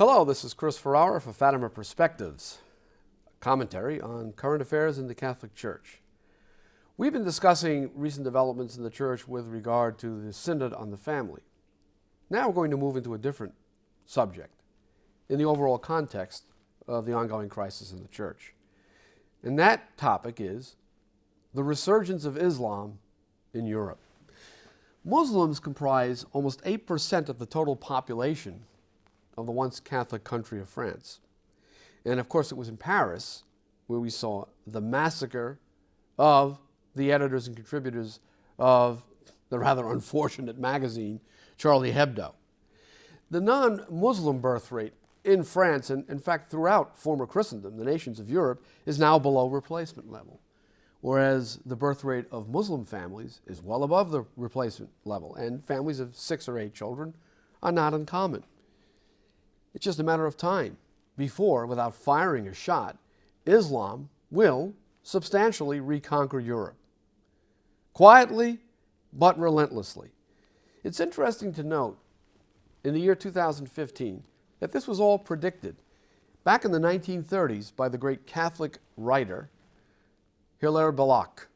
Hello, this is Chris Ferrara for Fatima Perspectives, commentary on current affairs in the Catholic Church. We've been discussing recent developments in the Church with regard to the Synod on the Family. Now we're going to move into a different subject in the overall context of the ongoing crisis in the Church. And that topic is the resurgence of Islam in Europe. Muslims comprise almost 8% of the total population of the once Catholic country of France. And of course it was in Paris where we saw the massacre of the editors and contributors of the rather unfortunate magazine Charlie Hebdo. The non-Muslim birth rate in France, and in fact throughout former Christendom, the nations of Europe, is now below replacement level, whereas the birth rate of Muslim families is well above the replacement level, and families of 6 or 8 children are not uncommon. It's just a matter of time before, without firing a shot, Islam will substantially reconquer Europe. Quietly, but relentlessly. It's interesting to note, in the year 2015, that this was all predicted back in the 1930s by the great Catholic writer Hilaire Belloc.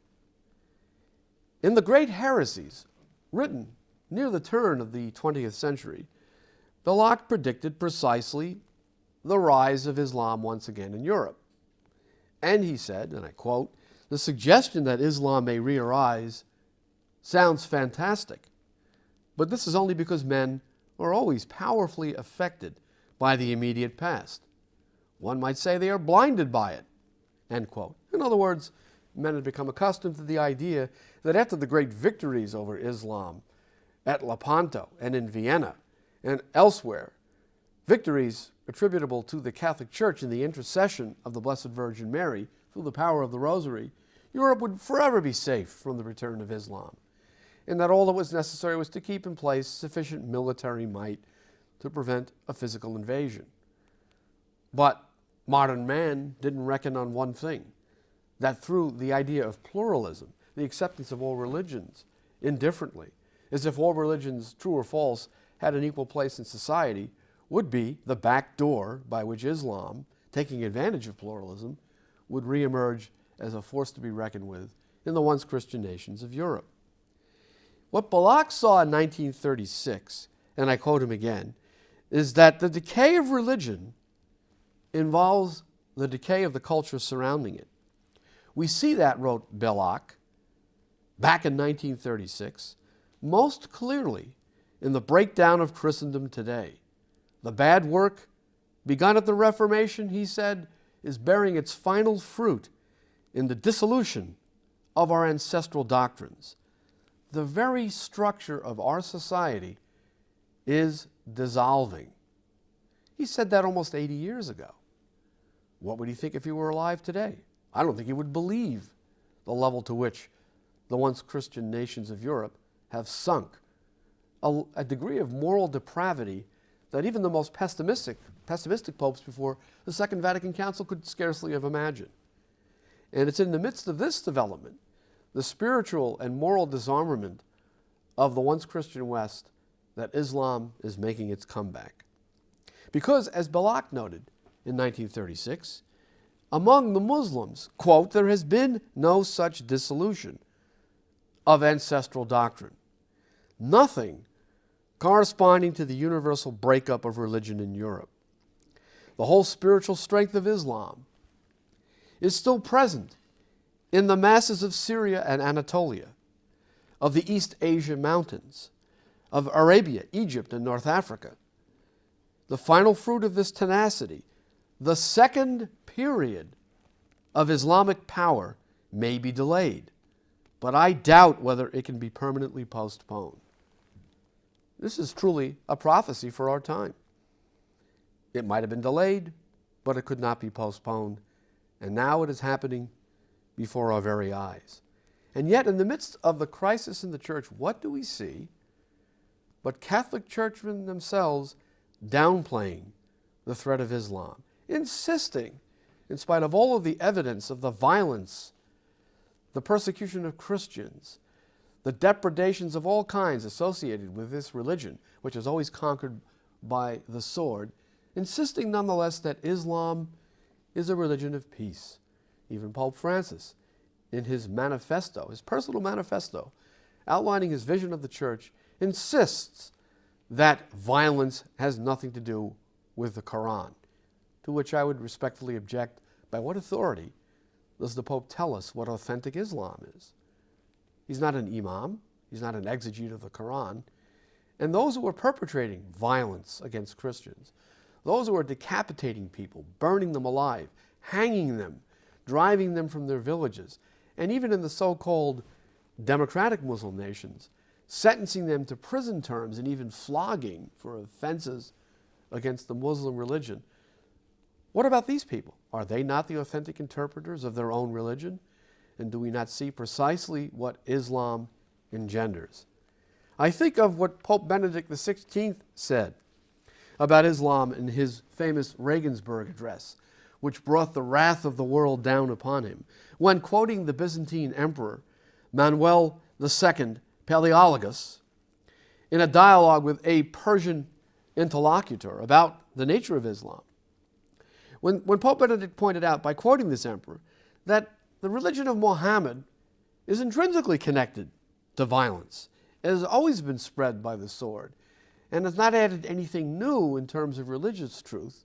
In The Great Heresies, written near the turn of the 20th century, Belloc predicted precisely the rise of Islam once again in Europe. And he said, and I quote, "The suggestion that Islam may re-arise sounds fantastic, but this is only because men are always powerfully affected by the immediate past. One might say they are blinded by it," end quote. In other words, men had become accustomed to the idea that after the great victories over Islam at Lepanto and in Vienna and elsewhere, victories attributable to the Catholic Church in the intercession of the Blessed Virgin Mary through the power of the Rosary, Europe would forever be safe from the return of Islam, and that all that was necessary was to keep in place sufficient military might to prevent a physical invasion. But modern man didn't reckon on one thing, that through the idea of pluralism, the acceptance of all religions indifferently, as if all religions, true or false, had an equal place in society, would be the back door by which Islam, taking advantage of pluralism, would reemerge as a force to be reckoned with in the once Christian nations of Europe. What Belloc saw in 1936, and I quote him again, is that the decay of religion involves the decay of the culture surrounding it. We see that, wrote Belloc, back in 1936, most clearly in the breakdown of Christendom today. The bad work begun at the Reformation, he said, is bearing its final fruit in the dissolution of our ancestral doctrines. The very structure of our society is dissolving. He said that almost 80 years ago. What would he think if he were alive today? I don't think he would believe the level to which the once Christian nations of Europe have sunk. A degree of moral depravity that even the most pessimistic popes before the Second Vatican Council could scarcely have imagined. And it's in the midst of this development, the spiritual and moral disarmament of the once Christian West, that Islam is making its comeback. Because, as Belloc noted in 1936, among the Muslims, quote, "there has been no such dissolution of ancestral doctrine. Nothing corresponding to the universal breakup of religion in Europe. The whole spiritual strength of Islam is still present in the masses of Syria and Anatolia, of the East Asia mountains, of Arabia, Egypt, and North Africa. The final fruit of this tenacity, the second period of Islamic power, may be delayed, but I doubt whether it can be permanently postponed." This is truly a prophecy for our time. It might have been delayed, but it could not be postponed. And now it is happening before our very eyes. And yet, in the midst of the crisis in the Church, what do we see but Catholic churchmen themselves downplaying the threat of Islam, insisting, in spite of all of the evidence of the violence, the persecution of Christians, the depredations of all kinds associated with this religion, which is always conquered by the sword, insisting nonetheless that Islam is a religion of peace. Even Pope Francis, in his manifesto, his personal manifesto, outlining his vision of the church, insists that violence has nothing to do with the Quran, to which I would respectfully object, by what authority does the Pope tell us what authentic Islam is? He's not an imam, he's not an exegete of the Quran, and those who are perpetrating violence against Christians, those who are decapitating people, burning them alive, hanging them, driving them from their villages, and even in the so-called democratic Muslim nations, sentencing them to prison terms and even flogging for offenses against the Muslim religion. What about these people? Are they not the authentic interpreters of their own religion? And do we not see precisely what Islam engenders? I think of what Pope Benedict XVI said about Islam in his famous Regensburg address, which brought the wrath of the world down upon him, when quoting the Byzantine emperor Manuel II Palaeologus in a dialogue with a Persian interlocutor about the nature of Islam. When Pope Benedict pointed out, by quoting this emperor, that the religion of Muhammad is intrinsically connected to violence. It has always been spread by the sword and has not added anything new in terms of religious truth,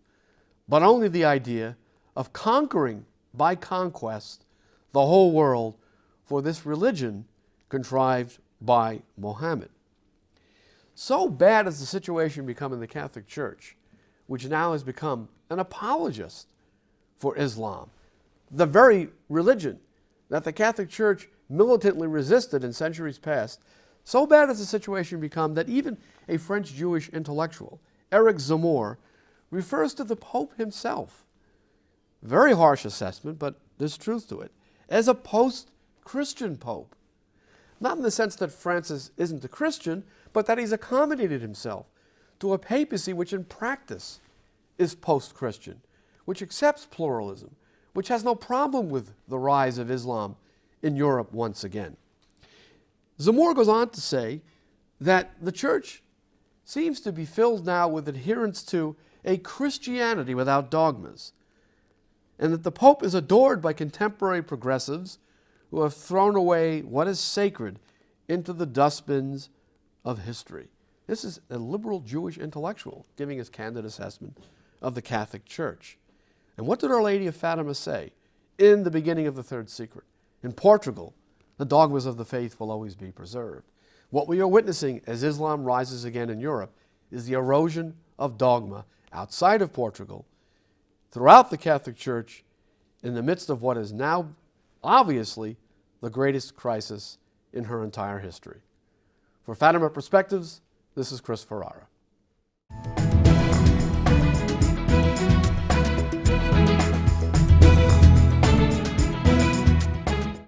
but only the idea of conquering by conquest the whole world for this religion contrived by Muhammad. So bad has the situation become in the Catholic Church, which now has become an apologist for Islam, the very religion that the Catholic Church militantly resisted in centuries past. So bad has the situation become that even a French Jewish intellectual, Eric Zemmour, refers to the Pope himself, very harsh assessment, but there's truth to it, as a post-Christian Pope. Not in the sense that Francis isn't a Christian, but that he's accommodated himself to a papacy which in practice is post-Christian, which accepts pluralism, which has no problem with the rise of Islam in Europe once again. Zemmour goes on to say that the church seems to be filled now with adherents to a Christianity without dogmas, and that the Pope is adored by contemporary progressives who have thrown away what is sacred into the dustbins of history. This is a liberal Jewish intellectual giving his candid assessment of the Catholic Church. And what did Our Lady of Fatima say in the beginning of the Third Secret? In Portugal, the dogmas of the faith will always be preserved. What we are witnessing as Islam rises again in Europe is the erosion of dogma outside of Portugal, throughout the Catholic Church, in the midst of what is now obviously the greatest crisis in her entire history. For Fatima Perspectives, this is Chris Ferrara.